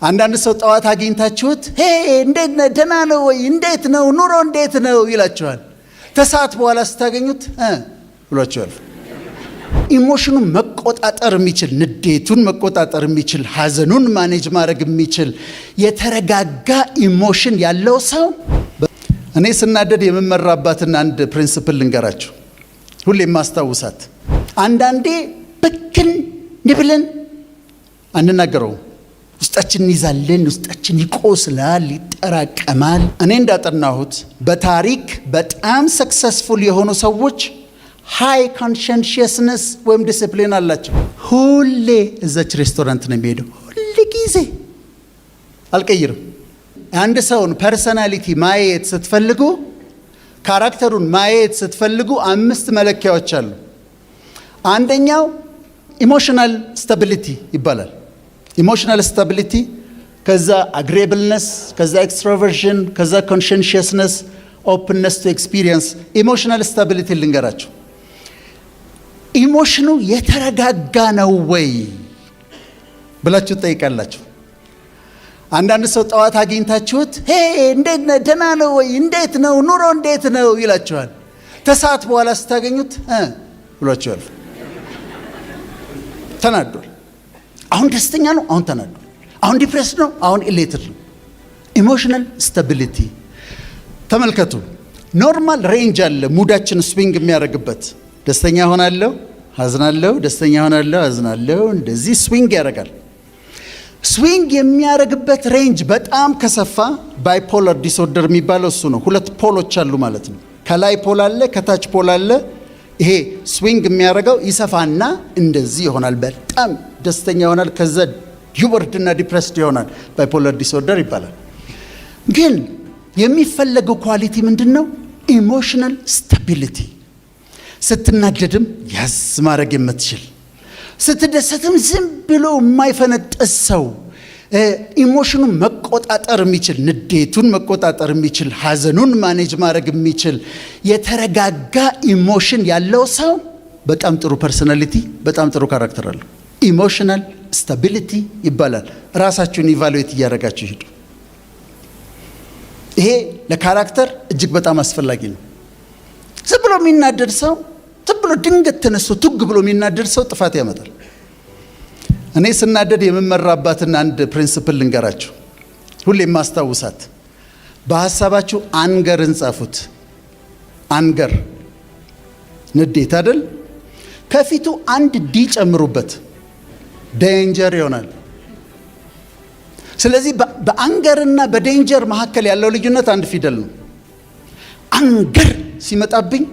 አንዳንድ ሰው ጠዋት አግኝታችሁት ሄ እንዴት ነህ ደህና ነው ወይ እንዴት ነው ኑሮ እንዴት ነው ይላችኋል። ከሰዓት በኋላ ስታገኙት ብሏችኋል። ኢሞሽኑን መቆጣጠር የሚችል ንዴቱን መቆጣጠር የሚችል ሐዘኑን ማኔጅ ማድረግ የሚችል የተረጋጋ ኢሞሽን ያለው ሰው እኔ ስናደድ የምመራባትን አንድ ፕሪንሲፕል ልንገራችሁ ሁሌ ማስታውሳት። አንዳንዴ በክን ንብለን አንናገረው ውስጣችን ይዛለን ውስጣችን ይቆስላል ይጠራቀማል። እኔ እንዳጠናሁት በታሪክ በጣም ሰክሰስፉል የሆኑ ሰዎች ሃይ ኮንሸንሽስነስ ወይም ዲሲፕሊን አላቸው። ሁሌ እዛች ሬስቶራንት ነው የሚሄደው። ሁሌ ጊዜ አልቀይርም። አንድ ሰውን ፐርሰናሊቲ ማየት ስትፈልጉ ካራክተሩን ማየት ስትፈልጉ 5 መለኪያዎች አሉ። አንደኛው ኢሞሽናል ስታቢሊቲ ይባላል። ኢሞሽናል ስታቢሊቲ፣ ከዛ አግሬብልነስ፣ ከዛ ኤክስትሮቨርሽን፣ ከዛ ኮንሸንሽስነስ፣ ኦፕንነስ ቱ ኤክስፒሪየንስ። ኢሞሽናል ስታቢሊቲ ልንገራችሁ። ኢሞሽኑ የተረጋጋ ነው ወይ ብላችሁ ትጠይቃላችሁ። አንዳንድ ሰው ጠዋት አግኝታችሁት ሄ እንዴት ነህ ደህና ነው ወይ እንዴት ነው ኑሮ እንዴት ነው ይላችኋል። ከሰዓት በኋላ ስታገኙት ብሏችኋል። ተናዷል። አሁን ደስተኛ ነው፣ አሁን ተናዷል። አሁን ዲፕሬስ ነው፣ አሁን ኢሌትድ ነው። ኢሞሽናል ስታቢሊቲ ተመልከቱ። ኖርማል ሬንጅ አለ ሙዳችን ስዊንግ የሚያደርግበት። ደስተኛ ሆናለሁ፣ አዝናለሁ፣ ደስተኛ ሆናለሁ፣ አዝናለሁ። እንደዚህ ስዊንግ ያደርጋል። ስዊንግ የሚያደርግበት ሬንጅ በጣም ከሰፋ ባይፖላር ዲስኦርደር የሚባለው እሱ ነው። 2 ፖሎች አሉ ማለት ነው። ከላይ ፖል አለ፣ ከታች ፖል አለ። ይሄ ስዊንግ የሚያደርገው ይሰፋና እንደዚህ ይሆናል። በጣም ደስተኛ ይሆናል፣ ከዛ ዩበርድና ዲፕሬስድ ይሆናል። ባይፖላር ዲስኦርደር ይባላል። ግን የሚፈለገው ኳሊቲ ምንድን ነው? ኢሞሽናል ስታቢሊቲ። ስትናደድም ያዝ ማድረግ የምትችል፣ ስትደሰትም ዝም ብሎ የማይፈነጥስ ሰው፣ ኢሞሽኑን መቆጣጠር የሚችል፣ ንዴቱን መቆጣጠር የሚችል፣ ሐዘኑን ማኔጅ ማድረግ የሚችል የተረጋጋ ኢሞሽን ያለው ሰው በጣም ጥሩ ፐርሰናሊቲ፣ በጣም ጥሩ ካራክተር አለው። ኢሞሽናል ስታቢሊቲ ይባላል። ራሳችሁን ኢቫሉዌት እያደረጋችሁ ሂዱ። ይሄ ለካራክተር እጅግ በጣም አስፈላጊ ነው። ዝም ብሎ የሚናደድ ሰው፣ ዝም ብሎ ድንገት ተነስቶ ቱግ ብሎ የሚናደድ ሰው ጥፋት ያመጣል። እኔ ስናደድ የምመራባትን አንድ ፕሪንሲፕል ልንገራችሁ ሁሌ ማስታውሳት። በሐሳባችሁ አንገርን ጻፉት። አንገር ንዴት አይደል? ከፊቱ አንድ ዲ ጨምሩበት፣ ዴንጀር ይሆናል። ስለዚህ በአንገርና በዴንጀር መካከል ያለው ልዩነት አንድ ፊደል ነው። አንገር ሲመጣብኝ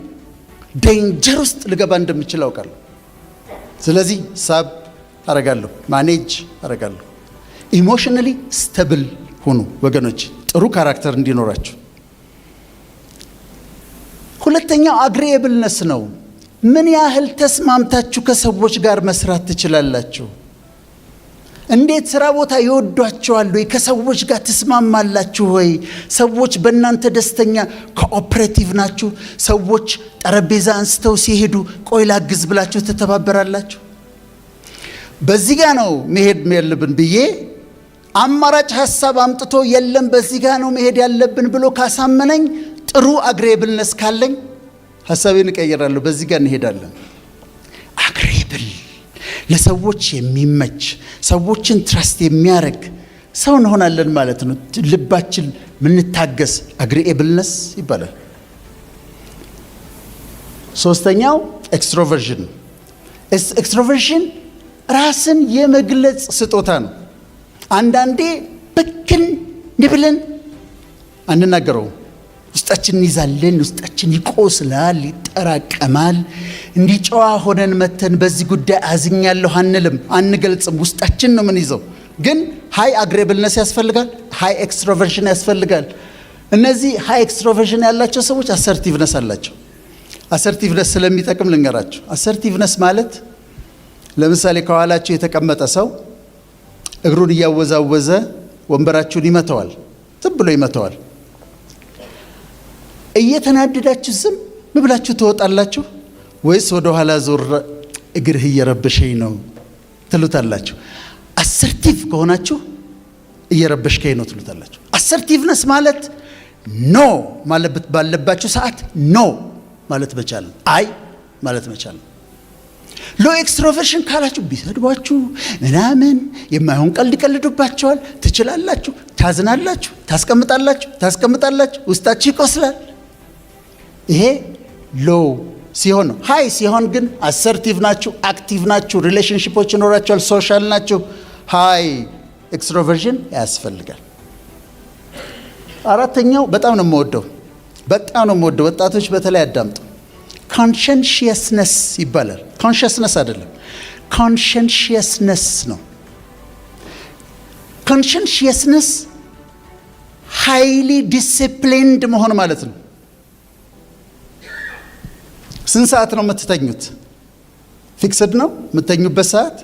ዴንጀር ውስጥ ልገባ እንደምችል አውቃለሁ። ስለዚህ ሳብ አረጋለሁ፣ ማኔጅ አረጋለሁ። ኢሞሽናሊ ስቴብል ሁኑ ወገኖች፣ ጥሩ ካራክተር እንዲኖራችሁ። ሁለተኛው አግሪኤብልነስ ነው። ምን ያህል ተስማምታችሁ ከሰዎች ጋር መስራት ትችላላችሁ? እንዴት ስራ ቦታ ይወዷቸዋል ወይ? ከሰዎች ጋር ትስማማላችሁ ወይ? ሰዎች በእናንተ ደስተኛ ኮኦፕሬቲቭ ናችሁ? ሰዎች ጠረጴዛ አንስተው ሲሄዱ ቆይ ላግዝ ብላችሁ ተተባበራላችሁ? በዚህ ጋር ነው መሄድ ያለብን ብዬ አማራጭ ሐሳብ አምጥቶ የለም በዚህ ጋር ነው መሄድ ያለብን ብሎ ካሳመነኝ፣ ጥሩ አግሪኤብልነስ ካለኝ ሐሳቤን እቀይራለሁ፣ በዚህ ጋር እንሄዳለን። አግሪኤብል ለሰዎች የሚመች ሰዎችን ትረስት የሚያደርግ ሰው እንሆናለን ማለት ነው። ልባችን ምንታገስ አግሪኤብልነስ ይባላል። ሶስተኛው ኤክስትሮቨርዥን። ኤክስትሮቨርዥን ራስን የመግለጽ ስጦታ ነው። አንዳንዴ በክን ንብለን አንናገረውም። ውስጣችን ይዛለን ውስጣችን ይቆስላል ይጠራቀማል። እንዲህ ጨዋ ሆነን መተን በዚህ ጉዳይ አዝኛለሁ አንልም፣ አንገልጽም። ውስጣችን ነው ምን ይዘው። ግን ሃይ አግሬብልነስ ያስፈልጋል፣ ሃይ ኤክስትሮቨርሽን ያስፈልጋል። እነዚህ ሃይ ኤክስትሮቨርሽን ያላቸው ሰዎች አሰርቲቭነስ አላቸው። አሰርቲቭነስ ስለሚጠቅም ልንገራቸው። አሰርቲቭነስ ማለት ለምሳሌ ከኋላችሁ የተቀመጠ ሰው እግሩን እያወዛወዘ ወንበራችሁን ይመተዋል፣ ዝም ብሎ ይመተዋል። እየተናደዳችሁ ዝም ብላችሁ ትወጣላችሁ ወይስ ወደ ኋላ ዞር እግርህ እየረበሸኝ ነው ትሉታላችሁ? አሰርቲቭ ከሆናችሁ እየረበሽከኝ ነው ትሉታላችሁ። አሰርቲቭነስ ማለት ኖ ማለት ባለባችሁ ሰዓት ኖ ማለት መቻል፣ አይ ማለት መቻል። ሎ ኤክስትሮቨርሽን ካላችሁ ቢሰድቧችሁ ምናምን የማይሆን ቀልድ ቀልዱባቸዋል፣ ትችላላችሁ፣ ታዝናላችሁ፣ ታስቀምጣላችሁ፣ ውስጣችሁ ይቆስላል። ይሄ ሎ ሲሆን ነው። ሃይ ሲሆን ግን አሰርቲቭ ናችሁ፣ አክቲቭ ናችሁ፣ ሪሌሽንሺፖች ይኖራችኋል፣ ሶሻል ናችሁ። ሃይ ኤክስትሮቨርሽን ያስፈልጋል። አራተኛው በጣም ነው የምወደው፣ ወጣቶች በተለይ አዳምጡ። ኮንሸንሺየስነስ ይባላል። ኮንሽስነስ አይደለም፣ ኮንሸንሺየስነስ ነው። ኮንሸንሺየስነስ ሃይሊ ዲሲፕሊንድ መሆን ማለት ነው። ስንት ሰዓት ነው የምትተኙት? ፊክስድ ነው የምትተኙበት ሰዓት?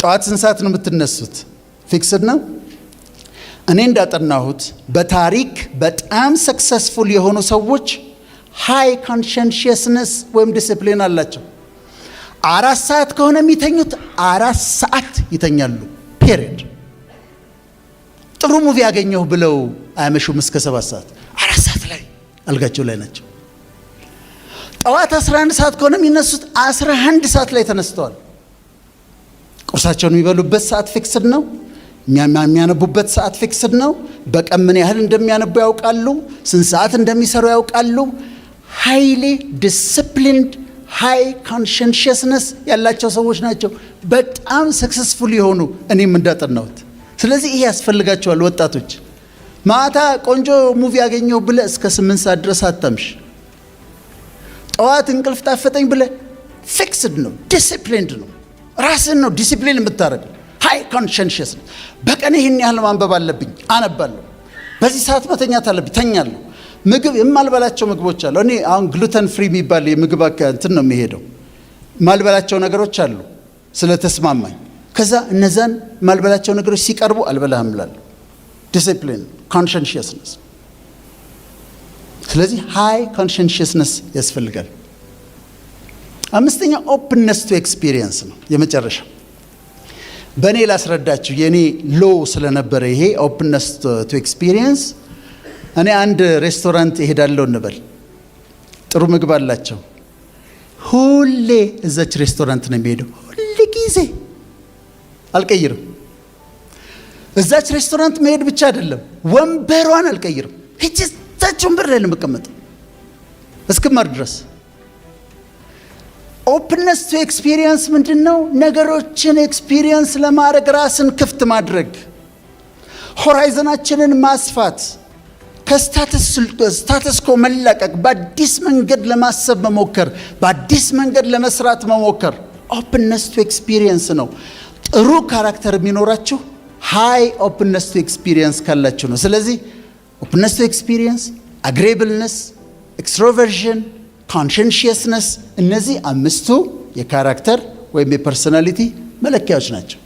ጠዋት ስንት ሰዓት ነው የምትነሱት? ፊክስድ ነው። እኔ እንዳጠናሁት በታሪክ በጣም ሰክሰስፉል የሆኑ ሰዎች ሃይ ኮንሸንሺየስነስ ወይም ዲሲፕሊን አላቸው። 4 ሰዓት ከሆነ የሚተኙት 4 ሰዓት ይተኛሉ። ፔሪድ። ጥሩ ሙቪ ያገኘሁ ብለው አያመሹም እስከ 7 ሰዓት። 4 ሰዓት ላይ አልጋቸው ላይ ናቸው። ጠዋት 11 ሰዓት ከሆነ የሚነሱት 11 ሰዓት ላይ ተነስተዋል። ቁርሳቸውን የሚበሉበት ሰዓት ፊክስድ ነው። የሚያነቡበት ሰዓት ፊክስድ ነው። በቀን ምን ያህል እንደሚያነቡ ያውቃሉ። ስንት ሰዓት እንደሚሰሩ ያውቃሉ። ሃይሊ ዲሲፕሊንድ ሃይ ኮንሸንሺየስነስ ያላቸው ሰዎች ናቸው በጣም ሰክሰስፉል የሆኑ፣ እኔም እንዳጠናሁት። ስለዚህ ይሄ ያስፈልጋቸዋል ወጣቶች። ማታ ቆንጆ ሙቪ ያገኘው ብለ እስከ 8 ሰዓት ድረስ አታምሽ። ጠዋት እንቅልፍ ታፈጠኝ ብለ ፊክስድ ነው፣ ዲሲፕሊንድ ነው። ራስን ነው ዲሲፕሊን የምታደርገው። ሃይ ኮንሸንሺየስነስ። በቀን ይህን ያህል ማንበብ አለብኝ፣ አነባለሁ። በዚህ ሰዓት መተኛት አለብኝ፣ ተኛለሁ። ምግብ የማልበላቸው ምግቦች አሉ። እኔ አሁን ግሉተን ፍሪ የሚባል የምግብ እንትን ነው የሚሄደው። ማልበላቸው ነገሮች አሉ ስለተስማማኝ። ከዛ እነዛን ማልበላቸው ነገሮች ሲቀርቡ አልበላህም እላለሁ። ዲሲፕሊን ኮንሸንሺየስነስ። ስለዚህ ሃይ ኮንሸንሺየስነስ ያስፈልጋል። አምስተኛው ኦፕንነስ ቱ ኤክስፒሪየንስ ነው የመጨረሻው። በእኔ ላስረዳችሁ፣ የእኔ ሎ ስለነበረ ይሄ ኦፕንነስ ቱ ኤክስፒሪየንስ። እኔ አንድ ሬስቶራንት እሄዳለሁ እንበል፣ ጥሩ ምግብ አላቸው። ሁሌ እዛች ሬስቶራንት ነው የሚሄደው። ሁሌ ጊዜ አልቀይርም። እዛች ሬስቶራንት መሄድ ብቻ አይደለም፣ ወንበሯን አልቀይርም። ሂጂ እዛች ወንበር ላይ ነው የምቀመጠው እስክማር ድረስ። ኦፕንነስ ቱ ኤክስፒሪየንስ ምንድን ነው? ነገሮችን ኤክስፒሪየንስ ለማድረግ ራስን ክፍት ማድረግ፣ ሆራይዘናችንን ማስፋት፣ ከስታተስ ኮ መላቀቅ፣ በአዲስ መንገድ ለማሰብ መሞከር፣ በአዲስ መንገድ ለመስራት መሞከር ኦፕንነስ ቱ ኤክስፒሪየንስ ነው። ጥሩ ካራክተር የሚኖራችሁ ሃይ ኦፕንነስ ቱ ኤክስፒሪየንስ ካላችሁ ነው። ስለዚህ ኦፕንነስ ቱ ኤክስፒሪየንስ፣ አግሬብልነስ፣ ኤክስትሮቨርዥን፣ ኮንሸንሺየስነስ፣ እነዚህ 5ቱ የካራክተር ወይም የፐርሶናሊቲ መለኪያዎች ናቸው።